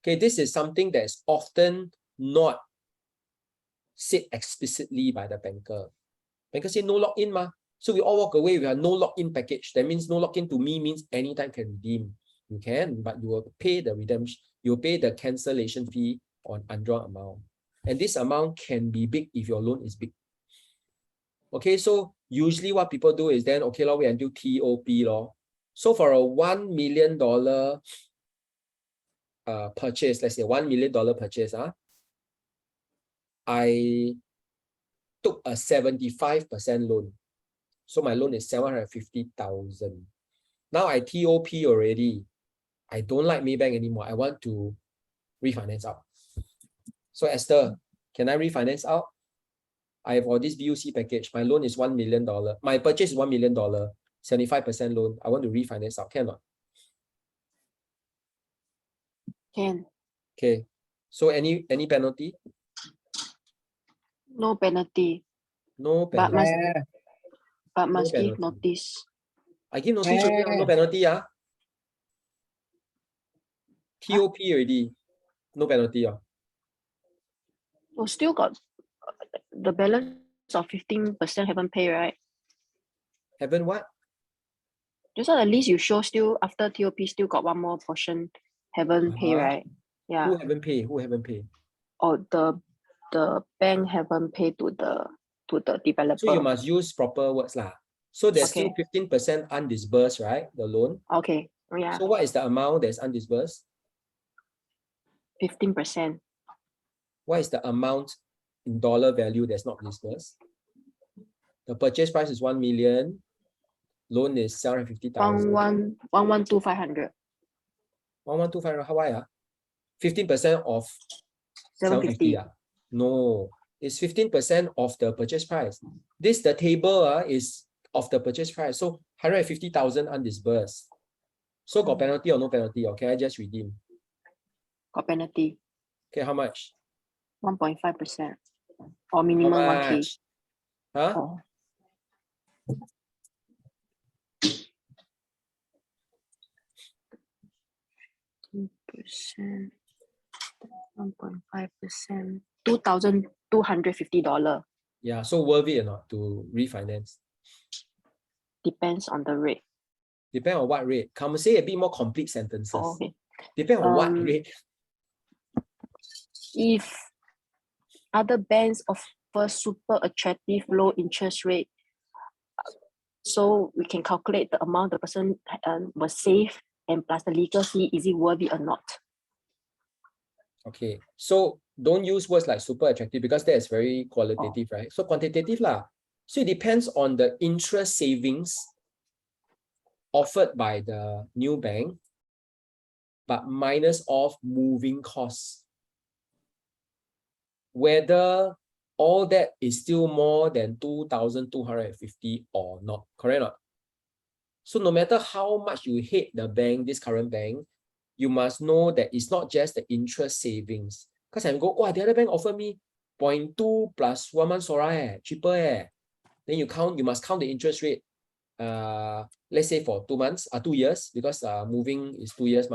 Okay, this is something that is often not said explicitly by the banker. Banker say no lock-in, ma. So we all walk away with a no lock-in package. That means no lock-in to me means anytime can redeem. You can, but you will pay the redemption, you'll pay the cancellation fee on undrawn amount. And this amount can be big if your loan is big. Okay, so usually what people do is then, okay, wait until TOP law. So for a $1 million purchase, let's say $1 million purchase, I took a 75% loan. So my loan is 750,000. Now I TOP already. I don't like Maybank anymore. I want to refinance out. So Esther, can I refinance out? I have all this BUC package. My loan is $1 million. My purchase is $1 million, 75% loan. I want to refinance out. Can or not? Can. Okay. So any penalty? No penalty. No But penalty. must give penalty. notice. I give notice already, no penalty. TOP already. No penalty. Oh, still got the balance of 15% haven't paid, right? Haven't what? Just at least you show still after TOP still got one more portion haven't paid, right? Yeah. Who haven't paid? Who haven't paid? Or the bank haven't paid to the developer. So you must use proper words lah. So there's still Okay. 15% undisbursed, right? The loan. Okay. Yeah. So what is the amount that's undisbursed? 15%. What is the amount in dollar value that's not disbursed? The purchase price is 1 million. Loan is 750,000. 112,500. 1,125. How why? 15% of 750. 750. No, it's 15% of the purchase price. The table is of the purchase price. So 150,000 undisbursed. So got penalty or no penalty? Or can I just redeem? Got penalty. Okay, how much? 1.5%. Or How minimum 1K. much? Huh? Oh. Percent, 1.5%, $2,250. Yeah, so worth it or not to refinance? Depends on the rate. Depend on what rate. Come say a bit more complete sentences. Oh, okay. Depend on what Um, rate. if other banks offer super attractive low interest rate, so we can calculate the amount the person will save and plus the legal fee, is it worth it or not? Okay, so don't use words like super attractive because that is very qualitative, right? So quantitative lah. So it depends on the interest savings offered by the new bank, but minus off moving costs. Whether all that is still more than 2,250 or not, correct or not? So no matter how much you hate the bank, this current bank, you must know that it's not just the interest savings. Because I go, oh, the other bank offer me 0.2 plus 1 month SORA, cheaper. Then you must count the interest rate. Let's say for 2 months, 2 years, because moving is 2 years,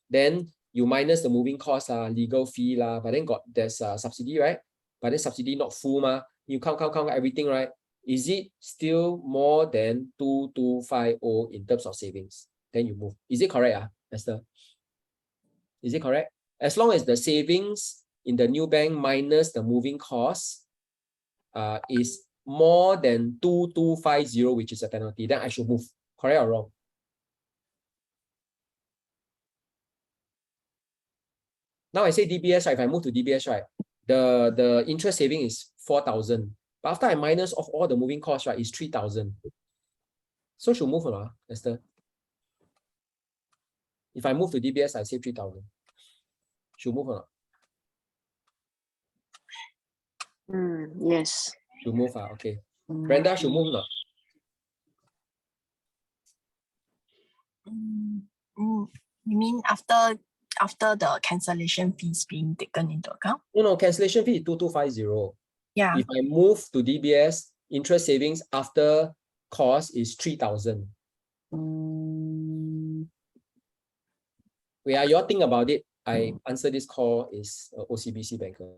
then you minus the moving cost, legal fee, but then there's a subsidy, right? But then subsidy not full, you count everything, right? Is it still more than 2,250 in terms of savings? Then you move. Is it correct, Esther? Is it correct? As long as the savings in the new bank minus the moving cost is more than 2,250, which is a penalty, then I should move. Correct or wrong? Now I say DBS, right? If I move to DBS, right, the interest saving is 4,000. But after I minus off all the moving costs, right, it's 3,000. So should move or not, Esther? If I move to DBS, I save 3,000. Should move or not? Yes. Should move, okay. Brenda, should move or not? You mean after the cancellation fees being taken into account? No, cancellation fee is 2,250. Yeah. If I move to DBS, interest savings after cost is 3,000. Where you all think about it, I answer this call is OCBC banker.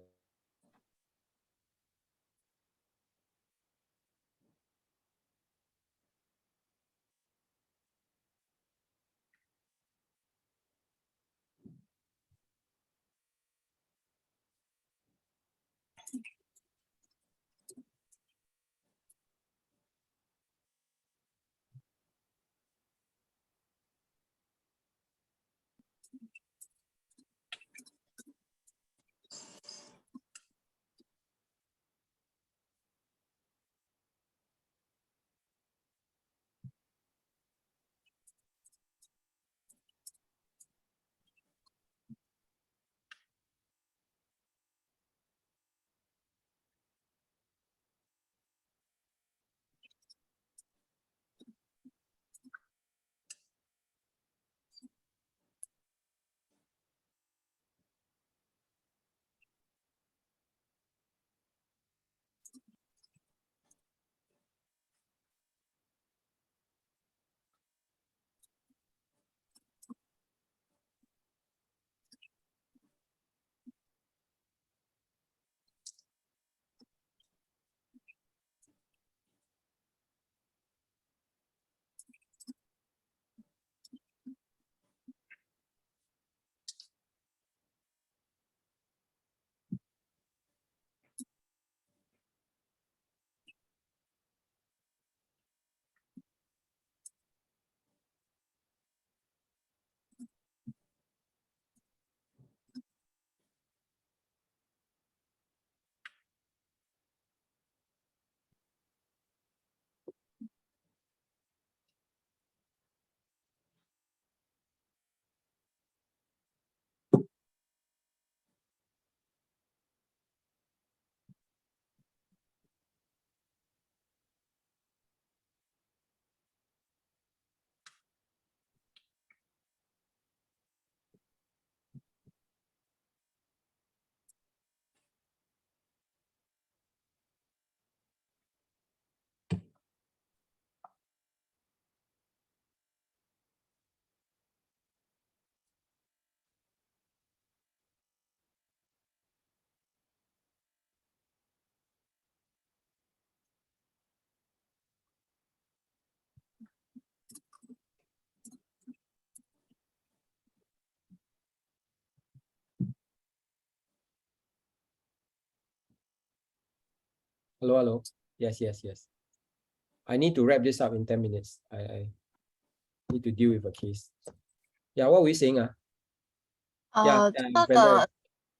Hello, hello. Yes, yes, yes. I need to wrap this up in 10 minutes. I need to deal with a case. Yeah, what were we saying? So Brenda. the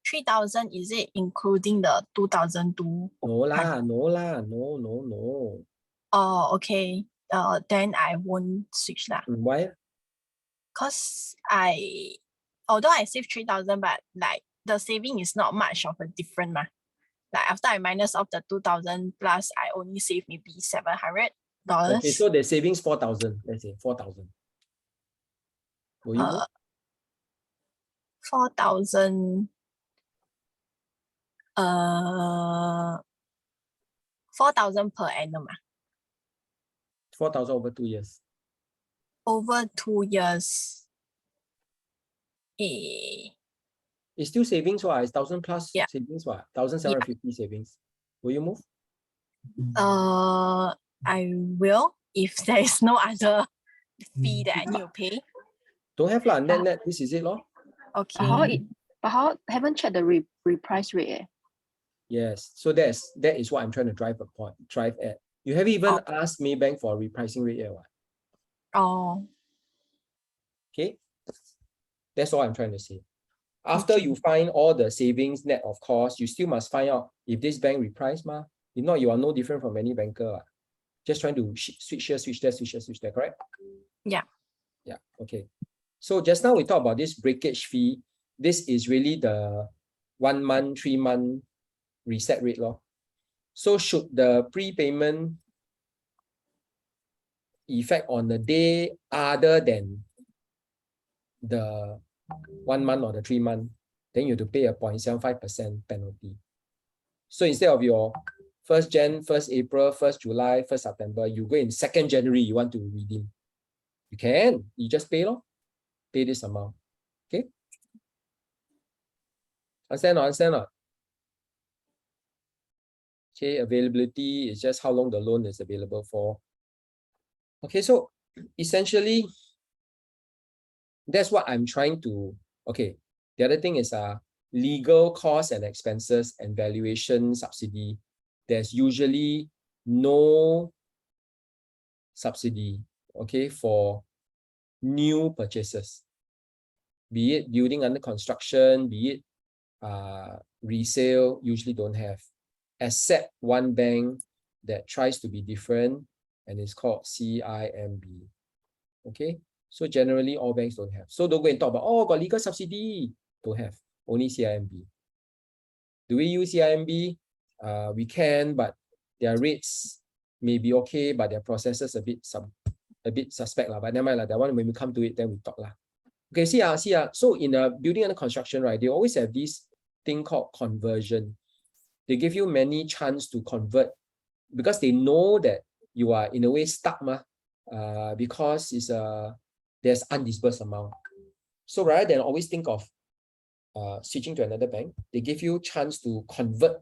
3,000, is it including the 2,002? No lah, no lah, no. Oh, okay. Then I won't switch lah. Why? Cause although I save 3,000, but like the saving is not much of a difference mah. Like after I minus off the 2,000 plus, I only save maybe $700. Okay, so the savings 4,000. Let's say 4,000. Will you move? 4,000. 4,000 per annum. 4,000 over 2 years. Over 2 years. Eh, It's still savings, what? It's 1,000 plus Yeah. savings, what? 1,750 savings. Will you move? I will if there is no other fee that I need to pay. Don't have lah. Net, this is it, lor. Okay. But how haven't checked the reprice rate? Eh? Yes. So that is what I'm trying to drive at. You haven't even asked Maybank for a repricing rate yet, what? Oh, Okay. That's all I'm trying to say. After you find all the savings net of cost, you still must find out if this bank reprice ma. If not, you are no different from any banker. Just trying to switch here, switch there, switch here, switch there, correct? Yeah. Yeah, okay. So just now we talked about this breakage fee. This is really the 1 month, 3 month reset rate law. So should the prepayment effect on the day other than the 1 month or the 3 month, then you have to pay a 0.75% penalty. So instead of your 1st Jan, 1st April, 1st July, 1st September, you go in 2nd January, you want to redeem. You can, you just pay lor. Pay this amount. Okay? Understand or understand or? Okay, availability is just how long the loan is available for. Okay, so essentially, that's what I'm trying to, okay. The other thing is legal costs and expenses and valuation subsidy. There's usually no subsidy, okay, for new purchases. Be it building under construction, be it resale, usually don't have, except one bank that tries to be different, and it's called CIMB. Okay, so generally all banks don't have. So don't go and talk about, oh, got legal subsidy. Don't have, only CIMB. Do we use CIMB? We can, but their rates may be okay, but their processes a bit suspect lah. But never mind lah. That one when we come to it, then we talk lah. Okay, see. So in a building under construction, right, they always have this thing called conversion. They give you many chance to convert because they know that you are in a way stuck because it's there's undisbursed amount. So rather than always think of switching to another bank, they give you chance to convert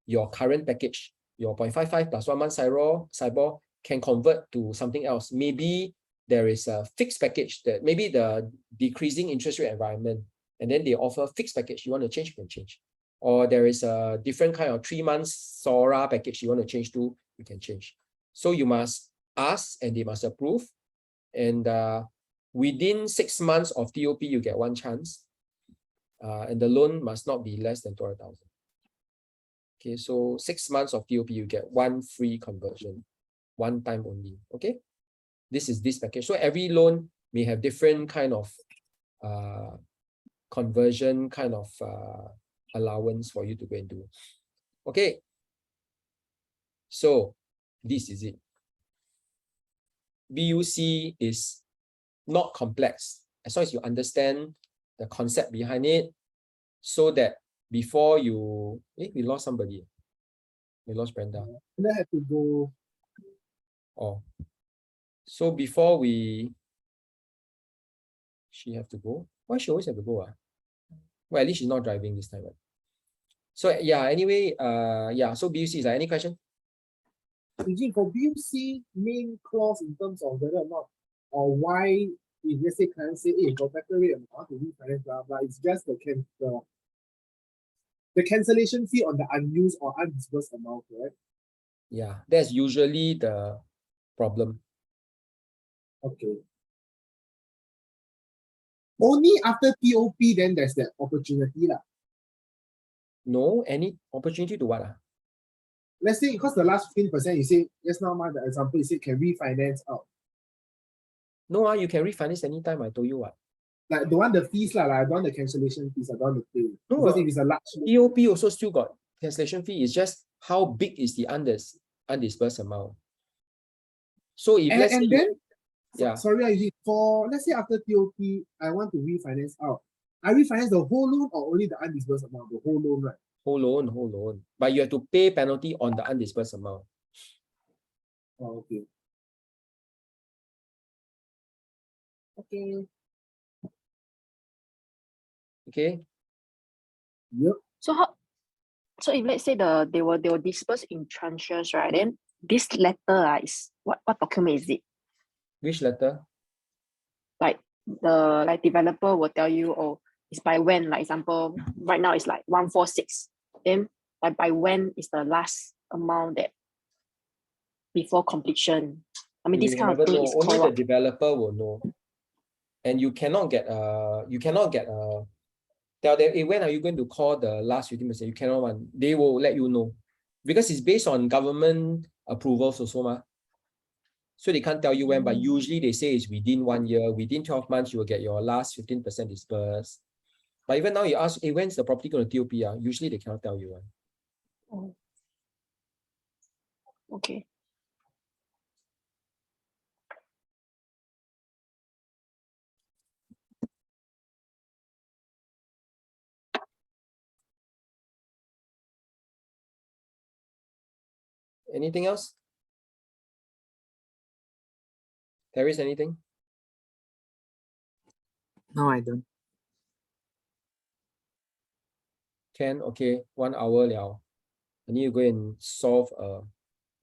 your current package, your 0.55 plus 1 month SIBOR can convert to something else. Maybe there is a fixed package that maybe the decreasing interest rate environment, and then they offer fixed package. You want to change, you can change. Or there is a different kind of 3 months SORA package you want to change to, you can change. So you must ask and they must approve. And within 6 months of TOP, you get 1 chance. And the loan must not be less than 200,000. Okay, so 6 months of TOP, you get 1 free conversion, 1 time only. Okay, this is this package. So every loan may have different kind of conversion kind of allowance for you to go and do. Okay, so this is it. BUC is not complex as long as you understand the concept behind it, so that before you, we lost somebody. We lost Brenda. And I had to go. Oh, so before she have to go. Why she always have to go? Well, at least she's not driving this time. Right? So yeah. Anyway, yeah. So BUC is any question? Eugene, for BUC main clause in terms of whether or not or why, if let's say client say, hey, got better rate and I want to refinance, blah blah, it's just the cancellation fee on the unused or undisbursed amount, correct? Yeah, that's usually the problem. Okay. Only after TOP then there's that opportunity lah. No, any opportunity to what? Let's say because the last 15% you say just now the example you said can refinance out. No, you can refinance anytime. I told you what. Like don't want the fees lah, like I don't want the cancellation fees, I don't want to pay. No, Because if it's a large TOP also still got cancellation fee. It's just how big is the undisbursed amount. So if let's say and you- then yeah, sorry, for let's say after TOP, I want to refinance out. I refinance the whole loan or only the undisbursed amount, the whole loan, right? whole loan. But you have to pay penalty on the undisbursed amount. Oh, okay. Okay. Okay. Yep. So how? So if let's say they will disperse in tranches, right? Then this letter is what document is it? Which letter? Like the developer will tell you, oh, it's by when, like example, right now it's like 146. Then like by when is the last amount that before completion? I mean, this You kind of never thing know. is Only called the what? developer will know. And you cannot get tell them, hey, when are you going to call the last 15%? You cannot one. They will let you know. Because it's based on government approvals also, ma. So they can't tell you when, but usually they say it's within 1 year, within 12 months, you will get your last 15% disbursed. But even now you ask, hey, when's the property going to TOP? Usually they cannot tell you. Oh. Okay. Anything else? There is anything? No, I don't. Can, okay, 1 hour liao. I need to go and solve a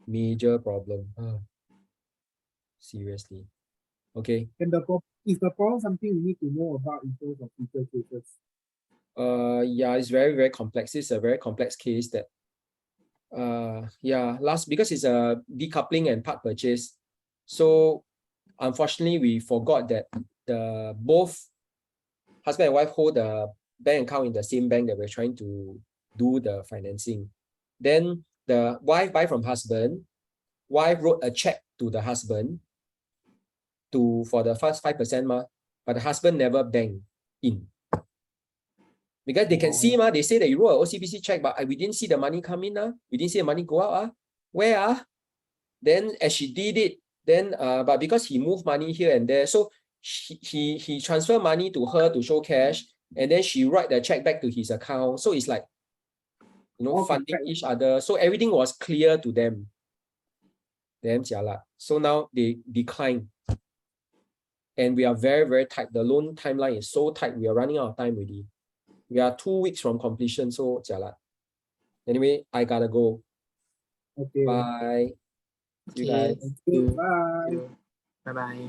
major problem. Seriously. Okay. And is the problem something we need to know about in terms of future cases? Yeah, it's very, very complex. It's a very complex case that because it's a decoupling and part purchase. So unfortunately, we forgot that the both husband and wife hold the bank account in the same bank that we're trying to do the financing. Then the wife buy from husband, wife wrote a check to the husband for the first 5% ma, but the husband never bank in. Because they can see, they say that you wrote an OCBC check, but we didn't see the money come in. We didn't see the money go out. Where? Then as she did it, then but because he moved money here and there, so he transferred money to her to show cash, and then she write the check back to his account. So it's like, funding each other. So everything was clear to them. Damn jialat. So now they decline. And we are very, very tight. The loan timeline is so tight. We are running out of time already. We are 2 weeks from completion, so jialat. Anyway, I gotta go. Okay. Bye. See you Okay. guys. Thank you. Bye. Bye bye.